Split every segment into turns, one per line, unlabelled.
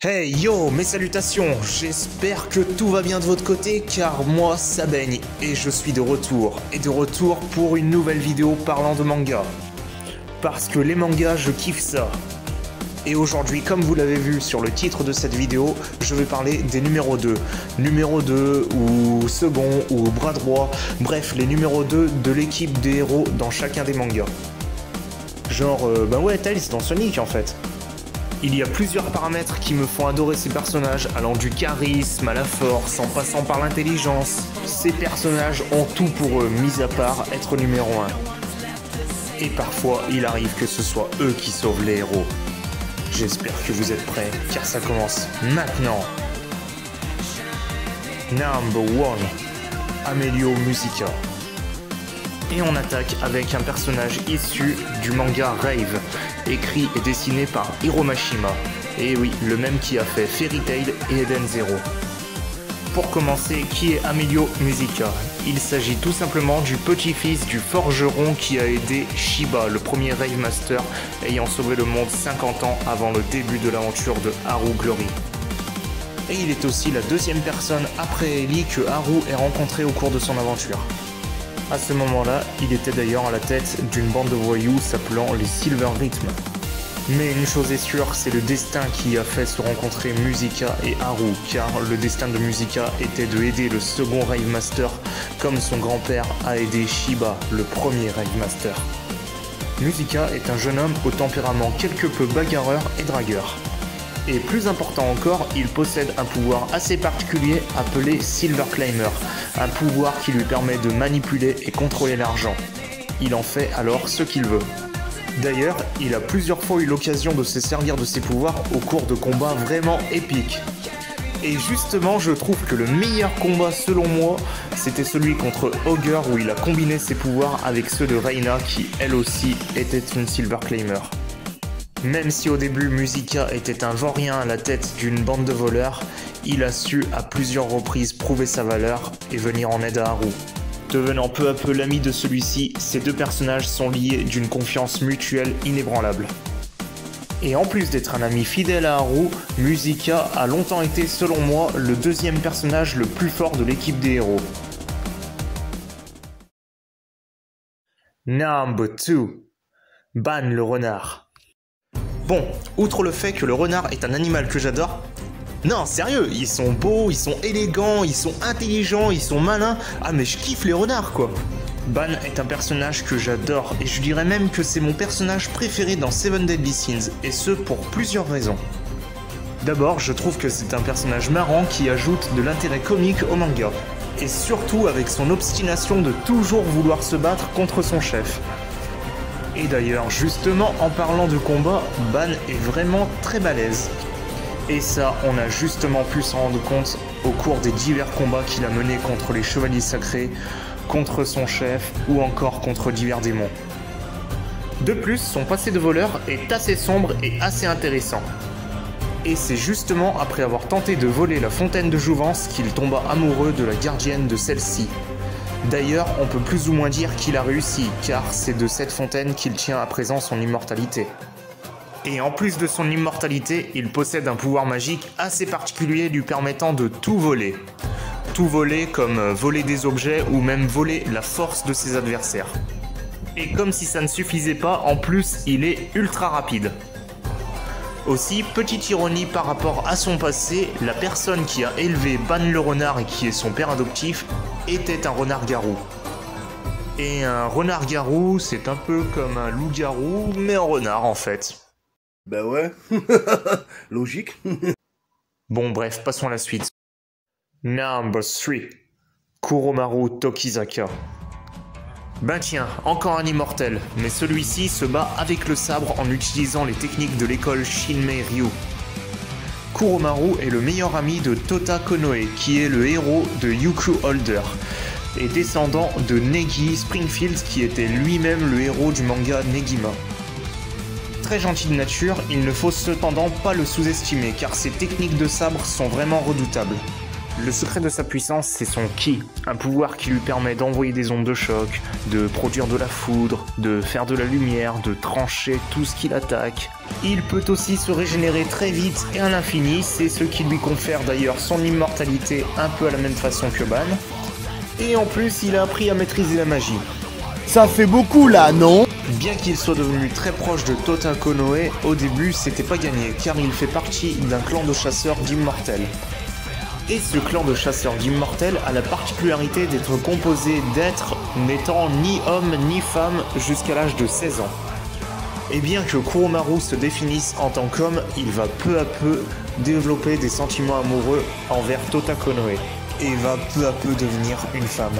Hey yo, mes salutations, j'espère que tout va bien de votre côté car moi ça baigne et je suis de retour. Et de retour pour une nouvelle vidéo parlant de manga. Parce que les mangas, je kiffe ça. Et aujourd'hui, comme vous l'avez vu sur le titre de cette vidéo, je vais parler des numéros 2. Numéro 2 ou second ou bras droit, bref, les numéros 2 de l'équipe des héros dans chacun des mangas. Genre, bah ouais, Tails dans Sonic en fait. Il y a plusieurs paramètres qui me font adorer ces personnages, allant du charisme à la force, en passant par l'intelligence. Ces personnages ont tout pour eux, mis à part être numéro 1. Et parfois, il arrive que ce soit eux qui sauvent les héros. J'espère que vous êtes prêts, car ça commence maintenant. Number 1, Amelio Musica. Et on attaque avec un personnage issu du manga Rave, écrit et dessiné par Hiromashima. Et oui, le même qui a fait Fairy Tail et Eden Zero. Pour commencer, qui est Amelio Musica? Il s'agit tout simplement du petit-fils du forgeron qui a aidé Shiba, le premier Rave Master, ayant sauvé le monde 50 ans avant le début de l'aventure de Haru Glory. Et il est aussi la deuxième personne après Ellie que Haru ait rencontré au cours de son aventure. À ce moment-là, il était d'ailleurs à la tête d'une bande de voyous s'appelant les Silver Rhythm. Mais une chose est sûre, c'est le destin qui a fait se rencontrer Musica et Haru, car le destin de Musica était de aider le second Rave Master, comme son grand-père a aidé Shiba, le premier Rave Master. Musica est un jeune homme au tempérament quelque peu bagarreur et dragueur. Et plus important encore, il possède un pouvoir assez particulier appelé Silver Climber, un pouvoir qui lui permet de manipuler et contrôler l'argent. Il en fait alors ce qu'il veut. D'ailleurs, il a plusieurs fois eu l'occasion de se servir de ses pouvoirs au cours de combats vraiment épiques. Et justement, je trouve que le meilleur combat selon moi, c'était celui contre Ogre où il a combiné ses pouvoirs avec ceux de Reina qui, elle aussi, était une Silver Climber. Même si au début Musica était un vaurien à la tête d'une bande de voleurs, il a su à plusieurs reprises prouver sa valeur et venir en aide à Haru. Devenant peu à peu l'ami de celui-ci, ces deux personnages sont liés d'une confiance mutuelle inébranlable. Et en plus d'être un ami fidèle à Haru, Musica a longtemps été selon moi le deuxième personnage le plus fort de l'équipe des héros. Number 2, Ban le renard. Bon, outre le fait que le renard est un animal que j'adore, non, sérieux, ils sont beaux, ils sont élégants, ils sont intelligents, ils sont malins. Ah mais je kiffe les renards quoi. Ban est un personnage que j'adore et je dirais même que c'est mon personnage préféré dans Seven Deadly Sins, et ce pour plusieurs raisons. D'abord, je trouve que c'est un personnage marrant qui ajoute de l'intérêt comique au manga, et surtout avec son obstination de toujours vouloir se battre contre son chef. Et d'ailleurs, justement, en parlant de combat, Ban est vraiment très balèze. Et ça, on a justement pu s'en rendre compte au cours des divers combats qu'il a menés contre les chevaliers sacrés, contre son chef ou encore contre divers démons. De plus, son passé de voleur est assez sombre et assez intéressant. Et c'est justement après avoir tenté de voler la fontaine de jouvence qu'il tomba amoureux de la gardienne de celle-ci. D'ailleurs, on peut plus ou moins dire qu'il a réussi, car c'est de cette fontaine qu'il tient à présent son immortalité. Et en plus de son immortalité, il possède un pouvoir magique assez particulier lui permettant de tout voler. Tout voler comme voler des objets ou même voler la force de ses adversaires. Et comme si ça ne suffisait pas, en plus il est ultra rapide. Aussi, petite ironie par rapport à son passé, la personne qui a élevé Ban le renard et qui est son père adoptif était un renard-garou. Et un renard-garou, c'est un peu comme un loup-garou, mais en renard en fait.
Bah ouais, logique.
Bon bref, passons à la suite. Number 3, Kuromaru Tokizaka. Ben tiens, encore un immortel, mais celui-ci se bat avec le sabre en utilisant les techniques de l'école Shinmei Ryu. Kuromaru est le meilleur ami de Tota Konoe, qui est le héros de Yuku Holder, et descendant de Negi Springfield, qui était lui-même le héros du manga Negima. Très gentil de nature, il ne faut cependant pas le sous-estimer, car ses techniques de sabre sont vraiment redoutables. Le secret de sa puissance, c'est son ki, un pouvoir qui lui permet d'envoyer des ondes de choc, de produire de la foudre, de faire de la lumière, de trancher tout ce qu'il attaque. Il peut aussi se régénérer très vite et à l'infini, c'est ce qui lui confère d'ailleurs son immortalité un peu à la même façon que Ban. Et en plus, il a appris à maîtriser la magie.
Ça fait beaucoup là, non?
Bien qu'il soit devenu très proche de Tota Konoe, au début c'était pas gagné car il fait partie d'un clan de chasseurs d'immortels. Et ce clan de chasseurs d'immortels a la particularité d'être composé d'êtres n'étant ni hommes ni femmes jusqu'à l'âge de 16 ans. Et bien que Kuromaru se définisse en tant qu'homme, il va peu à peu développer des sentiments amoureux envers Tota Konoe et va peu à peu devenir une femme.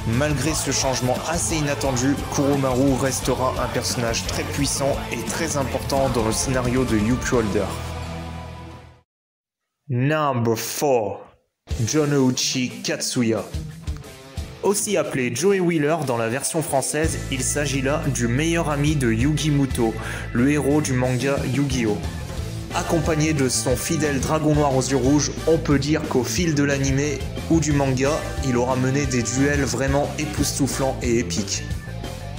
Malgré ce changement assez inattendu, Kuromaru restera un personnage très puissant et très important dans le scénario de Yukio Holder. Number 4. Jonouchi Katsuya. Aussi appelé Joey Wheeler dans la version française, il s'agit là du meilleur ami de Yugi Muto, le héros du manga Yu-Gi-Oh! Accompagné de son fidèle dragon noir aux yeux rouges, on peut dire qu'au fil de l'anime ou du manga, il aura mené des duels vraiment époustouflants et épiques.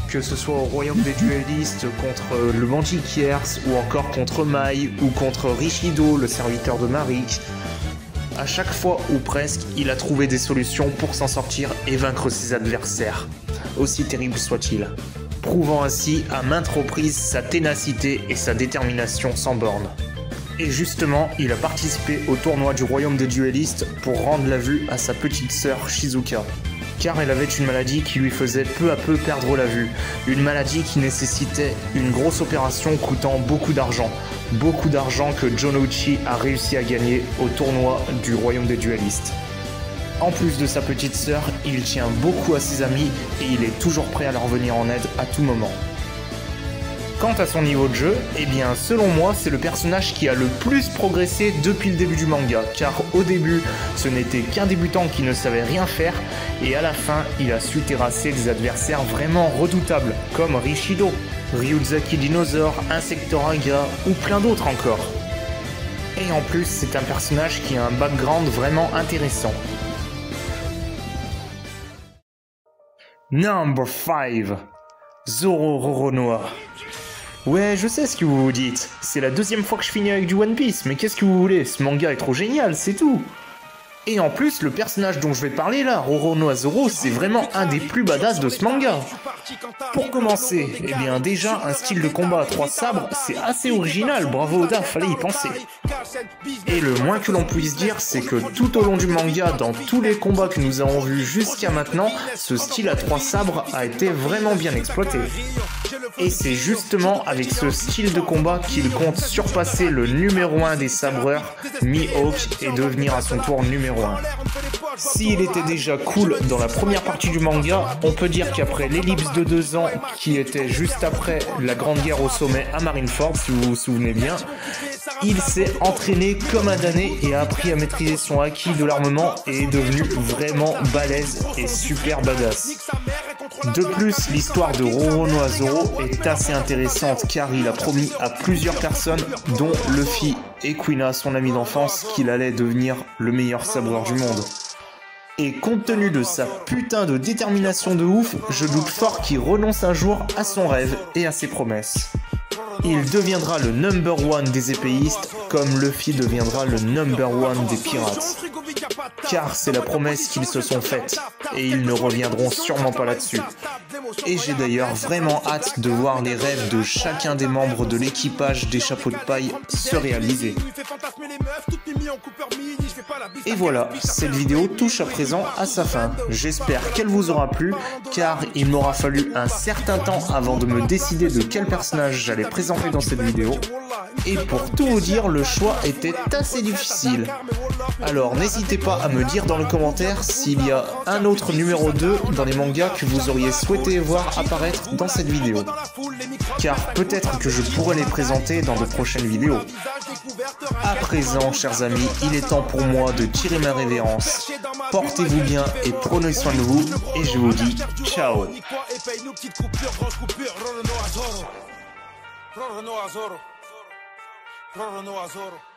Que ce soit au royaume des duellistes contre le Magic Years ou encore contre Mai ou contre Rishido, le serviteur de Marik, à chaque fois ou presque, il a trouvé des solutions pour s'en sortir et vaincre ses adversaires, aussi terribles soient-ils, prouvant ainsi à maintes reprises sa ténacité et sa détermination sans borne. Et justement, il a participé au tournoi du royaume des duellistes pour rendre la vue à sa petite sœur Shizuka, car elle avait une maladie qui lui faisait peu à peu perdre la vue, une maladie qui nécessitait une grosse opération coûtant beaucoup d'argent que Jonouchi a réussi à gagner au tournoi du royaume des duellistes. En plus de sa petite sœur, il tient beaucoup à ses amis et il est toujours prêt à leur venir en aide à tout moment. Quant à son niveau de jeu, eh bien selon moi c'est le personnage qui a le plus progressé depuis le début du manga, car au début ce n'était qu'un débutant qui ne savait rien faire, et à la fin il a su terrasser des adversaires vraiment redoutables, comme Rishido, Ryuzaki Dinosaur, Insectoraga ou plein d'autres encore. Et en plus c'est un personnage qui a un background vraiment intéressant. Number 5. Zoro Roronoa. Ouais, je sais ce que vous vous dites. C'est la deuxième fois que je finis avec du One Piece, mais qu'est-ce que vous voulez? Ce manga est trop génial, c'est tout. Et en plus, le personnage dont je vais parler là, Roronoa Zoro, c'est vraiment un des plus badass de ce manga. Pour commencer, eh bien déjà, un style de combat à 3 sabres, c'est assez original, bravo Oda, fallait y penser. Et le moins que l'on puisse dire, c'est que tout au long du manga, dans tous les combats que nous avons vus jusqu'à maintenant, ce style à 3 sabres a été vraiment bien exploité. Et c'est justement avec ce style de combat qu'il compte surpasser le numéro 1 des sabreurs, Mihawk, et devenir à son tour numéro 1. S'il était déjà cool dans la première partie du manga, on peut dire qu'après l'ellipse de 2 ans, qui était juste après la Grande Guerre au sommet à Marineford, si vous vous souvenez bien, il s'est entraîné comme un damné et a appris à maîtriser son acquis de l'armement et est devenu vraiment balèze et super badass. De plus, l'histoire de Roronoa Zoro est assez intéressante car il a promis à plusieurs personnes, dont Luffy et Quina, son ami d'enfance, qu'il allait devenir le meilleur sabreur du monde. Et compte tenu de sa putain de détermination de ouf, je doute fort qu'il renonce un jour à son rêve et à ses promesses. Il deviendra le number 1 des épéistes, comme Luffy deviendra le number 1 des pirates. Car c'est la promesse qu'ils se sont faite, et ils ne reviendront sûrement pas là-dessus. Et j'ai d'ailleurs vraiment hâte de voir les rêves de chacun des membres de l'équipage des chapeaux de paille se réaliser. Et voilà, cette vidéo touche à présent à sa fin. J'espère qu'elle vous aura plu, car il m'aura fallu un certain temps avant de me décider de quel personnage j'allais présenter dans cette vidéo. Et pour tout vous dire, le choix était assez difficile. Alors n'hésitez pas à me dire dans le commentaire s'il y a un autre numéro 2 dans les mangas que vous auriez souhaité voir apparaître dans cette vidéo. Car peut-être que je pourrais les présenter dans de prochaines vidéos. À présent, chers amis, il est temps pour moi de tirer ma révérence. Portez-vous bien et prenez soin de vous, et je vous dis ciao. Roronoa Zoro.